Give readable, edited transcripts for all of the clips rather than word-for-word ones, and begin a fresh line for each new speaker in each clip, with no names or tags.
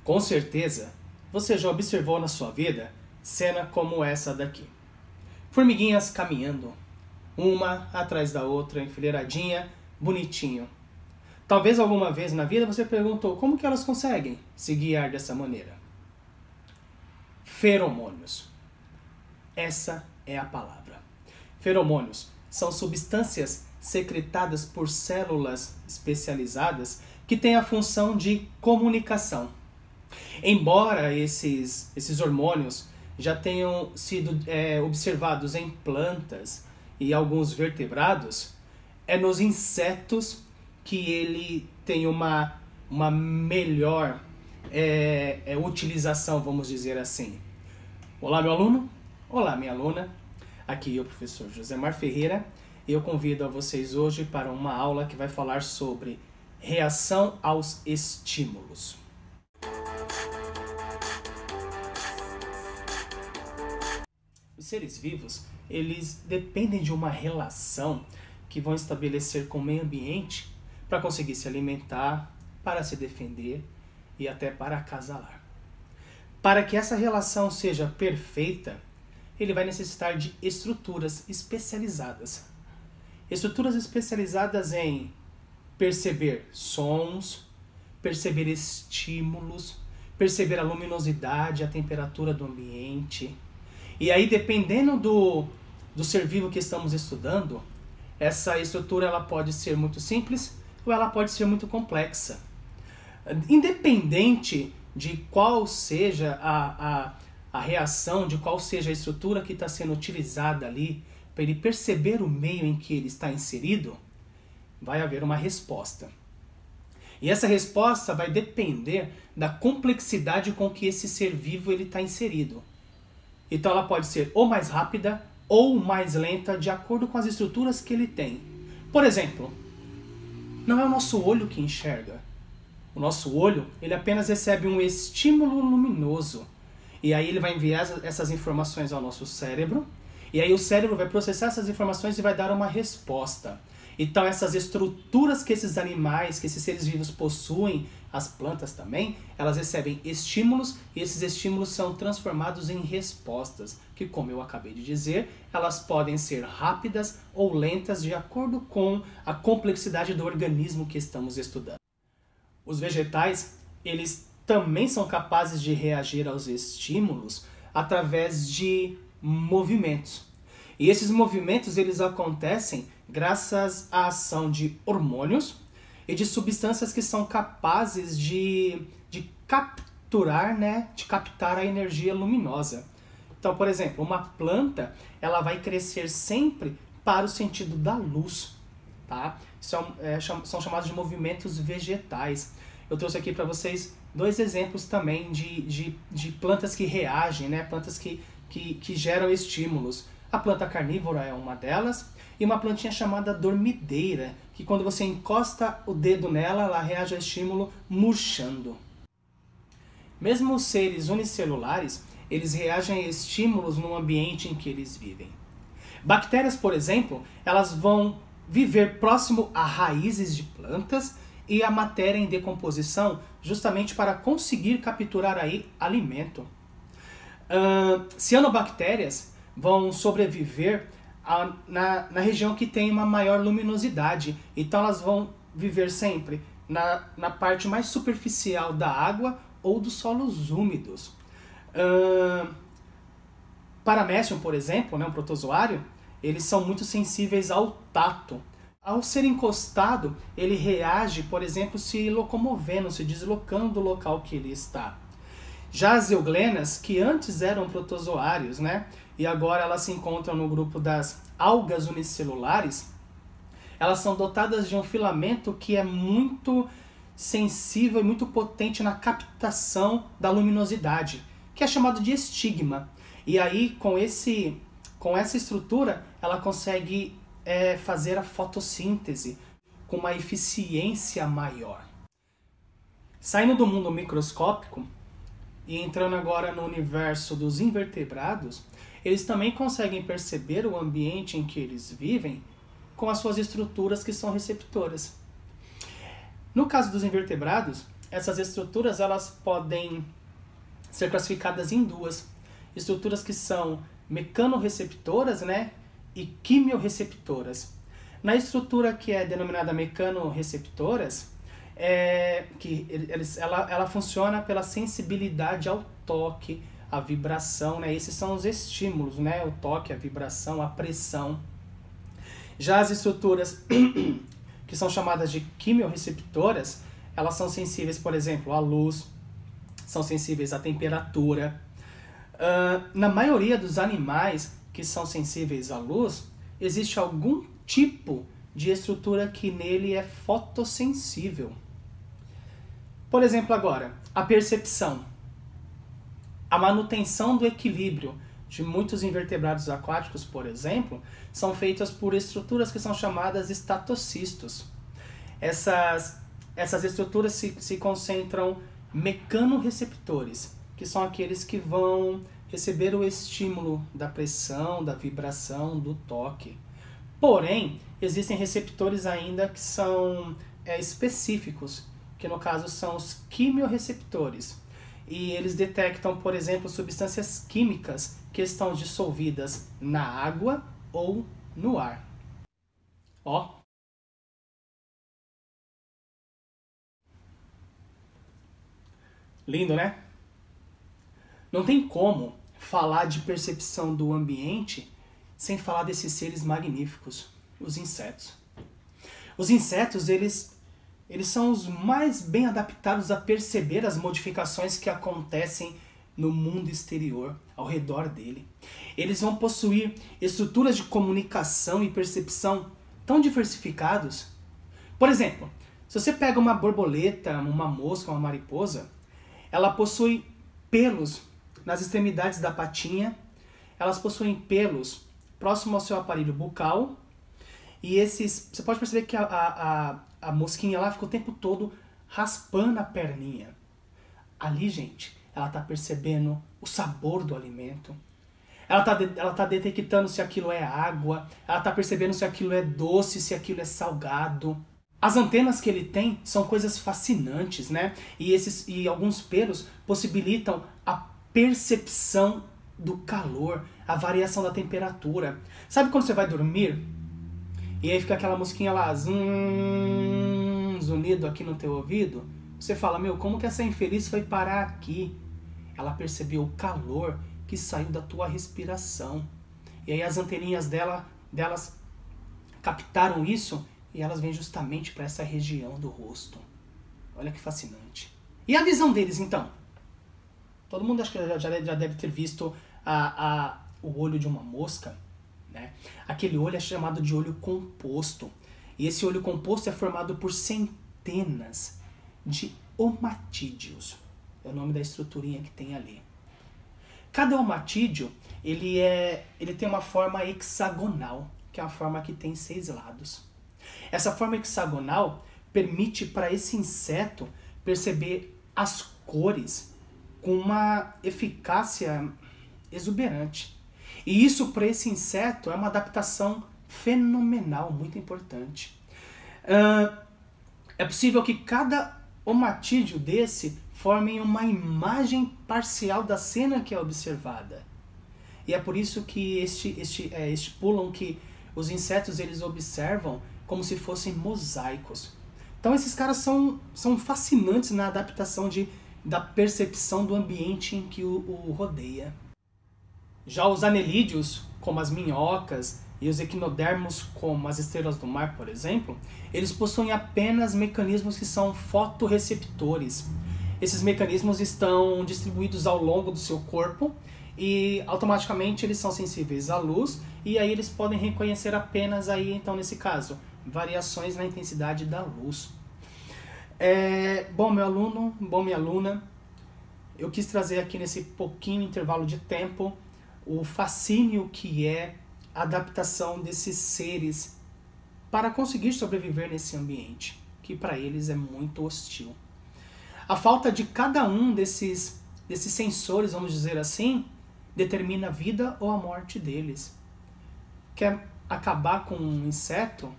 Com certeza, você já observou na sua vida cena como essa daqui. Formiguinhas caminhando, uma atrás da outra, enfileiradinha, bonitinho. Talvez alguma vez na vida você perguntou como que elas conseguem se guiar dessa maneira. Feromônios. Essa é a palavra. Feromônios são substâncias secretadas por células especializadas que têm a função de comunicação. Embora esses hormônios já tenham sido observados em plantas e alguns vertebrados, é nos insetos que ele tem uma melhor utilização, vamos dizer assim. Olá, meu aluno. Olá, minha aluna. Aqui é o professor Josemar Ferreira e eu convido a vocês hoje para uma aula que vai falar sobre reação aos estímulos. Os seres vivos, eles dependem de uma relação que vão estabelecer com o meio ambiente para conseguir se alimentar, para se defender e até para acasalar. Para que essa relação seja perfeita, ele vai necessitar de estruturas especializadas. Estruturas especializadas em perceber sons, perceber estímulos, perceber a luminosidade, a temperatura do ambiente. E aí, dependendo do ser vivo que estamos estudando, essa estrutura ela pode ser muito simples ou ela pode ser muito complexa. Independente de qual seja a reação, de qual seja a estrutura que está sendo utilizada ali, para ele perceber o meio em que ele está inserido, vai haver uma resposta. E essa resposta vai depender da complexidade com que esse ser vivo está inserido. Então ela pode ser ou mais rápida ou mais lenta, de acordo com as estruturas que ele tem. Por exemplo, não é o nosso olho que enxerga. O nosso olho, ele apenas recebe um estímulo luminoso. E aí ele vai enviar essas informações ao nosso cérebro. E aí o cérebro vai processar essas informações e vai dar uma resposta. Então essas estruturas que esses animais, que esses seres vivos possuem, as plantas também, elas recebem estímulos e esses estímulos são transformados em respostas, que, como eu acabei de dizer, elas podem ser rápidas ou lentas de acordo com a complexidade do organismo que estamos estudando. Os vegetais, eles também são capazes de reagir aos estímulos através de movimentos. E esses movimentos eles acontecem graças à ação de hormônios e de substâncias que são capazes de capturar, de captar a energia luminosa. Então, por exemplo, uma planta ela vai crescer sempre para o sentido da luz. Tá? São chamados de movimentos vegetais. Eu trouxe aqui para vocês dois exemplos também de plantas que reagem, plantas que geram estímulos. A planta carnívora é uma delas, e uma plantinha chamada dormideira, que quando você encosta o dedo nela, ela reage ao estímulo murchando. Mesmo os seres unicelulares, eles reagem a estímulos no ambiente em que eles vivem. Bactérias, por exemplo, elas vão viver próximo a raízes de plantas e a matéria em decomposição, justamente para conseguir capturar aí alimento. Cianobactérias vão sobreviver na região que tem uma maior luminosidade. Então elas vão viver sempre na parte mais superficial da água ou dos solos úmidos. Paramécium, por exemplo, um protozoário, eles são muito sensíveis ao tato. Ao ser encostado, ele reage, por exemplo, se locomovendo, se deslocando do local que ele está. Já as euglenas, que antes eram protozoários, e agora elas se encontram no grupo das algas unicelulares, elas são dotadas de um filamento que é muito sensível e muito potente na captação da luminosidade, que é chamado de estigma. E aí, com essa estrutura, ela consegue fazer a fotossíntese com uma eficiência maior. Saindo do mundo microscópico, e entrando agora no universo dos invertebrados, eles também conseguem perceber o ambiente em que eles vivem com as suas estruturas que são receptoras. No caso dos invertebrados, essas estruturas elas podem ser classificadas em duas. Estruturas que são mecanorreceptoras, né, e quimiorreceptoras. Na estrutura que é denominada mecanorreceptoras, ela funciona pela sensibilidade ao toque, à vibração, né? Esses são os estímulos, né? O toque, a vibração, a pressão. Já as estruturas que são chamadas de quimiorreceptoras, elas são sensíveis, por exemplo, à luz, são sensíveis à temperatura. Na maioria dos animais que são sensíveis à luz, existe algum tipo de estrutura que nele é fotossensível. Por exemplo, agora, a percepção. A manutenção do equilíbrio de muitos invertebrados aquáticos, por exemplo, são feitas por estruturas que são chamadas estatocistos. Essas estruturas se concentram mecanorreceptores, que são aqueles que vão receber o estímulo da pressão, da vibração, do toque. Porém, existem receptores ainda que são específicos, que no caso são os quimiorreceptores. E eles detectam, por exemplo, substâncias químicas que estão dissolvidas na água ou no ar. Ó. Lindo, né? Não tem como falar de percepção do ambiente sem falar desses seres magníficos, os insetos. Os insetos, eles são os mais bem adaptados a perceber as modificações que acontecem no mundo exterior, ao redor dele. Eles vão possuir estruturas de comunicação e percepção tão diversificados. Por exemplo, se você pega uma borboleta, uma mosca, uma mariposa, ela possui pelos nas extremidades da patinha, elas possuem pelos próximo ao seu aparelho bucal, e você pode perceber que a mosquinha lá fica o tempo todo raspando a perninha. Ali, gente, ela está percebendo o sabor do alimento. Ela tá detectando se aquilo é água, ela está percebendo se aquilo é doce, se aquilo é salgado. As antenas que ele tem são coisas fascinantes, né? E alguns pelos possibilitam a percepção do calor, a variação da temperatura. Sabe quando você vai dormir e aí fica aquela mosquinha lá, zunido aqui no teu ouvido? Você fala, meu, como que essa infeliz foi parar aqui? Ela percebeu o calor que saiu da tua respiração. E aí as anteninhas delas captaram isso e elas vêm justamente para essa região do rosto. Olha que fascinante. E a visão deles, então? Todo mundo acho que já deve ter visto o olho de uma mosca, né? Aquele olho é chamado de olho composto. E esse olho composto é formado por centenas de omatídeos. É o nome da estruturinha que tem ali. Cada omatídeo, ele tem uma forma hexagonal, que é uma forma que tem 6 lados. Essa forma hexagonal permite para esse inseto perceber as cores com uma eficácia exuberante. E isso para esse inseto é uma adaptação fenomenal, muito importante. É possível que cada omatídeo desse forme uma imagem parcial da cena que é observada. E é por isso que estipulam que os insetos eles observam como se fossem mosaicos. Então esses caras são fascinantes na adaptação da percepção do ambiente em que o rodeia. Já os anelídeos, como as minhocas, e os equinodermos, como as estrelas do mar, por exemplo, eles possuem apenas mecanismos que são fotorreceptores. Esses mecanismos estão distribuídos ao longo do seu corpo e automaticamente eles são sensíveis à luz e aí eles podem reconhecer apenas aí, então nesse caso, variações na intensidade da luz. Bom, meu aluno, bom, minha aluna, eu quis trazer aqui nesse pouquinho intervalo de tempo o fascínio que é a adaptação desses seres para conseguir sobreviver nesse ambiente, que para eles é muito hostil. A falta de cada um desses sensores, vamos dizer assim, determina a vida ou a morte deles. Quer acabar com um inseto?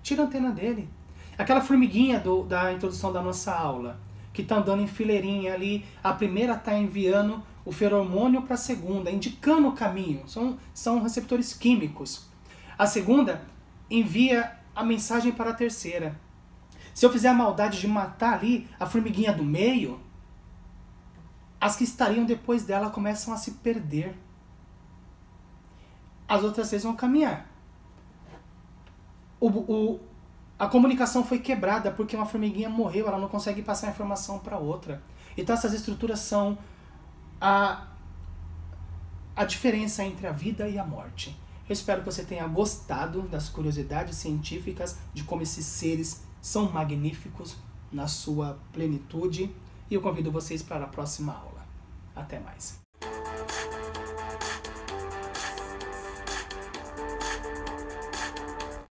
Tira a antena dele. Aquela formiguinha da introdução da nossa aula, que está andando em fileirinha ali. A primeira está enviando o feromônio para a segunda, indicando o caminho. São receptores químicos. A segunda envia a mensagem para a terceira. Se eu fizer a maldade de matar ali a formiguinha do meio, as que estariam depois dela começam a se perder. As outras três vão caminhar. A comunicação foi quebrada porque uma formiguinha morreu, ela não consegue passar a informação para outra. Então essas estruturas são a diferença entre a vida e a morte. Eu espero que você tenha gostado das curiosidades científicas, de como esses seres são magníficos na sua plenitude. E eu convido vocês para a próxima aula. Até mais.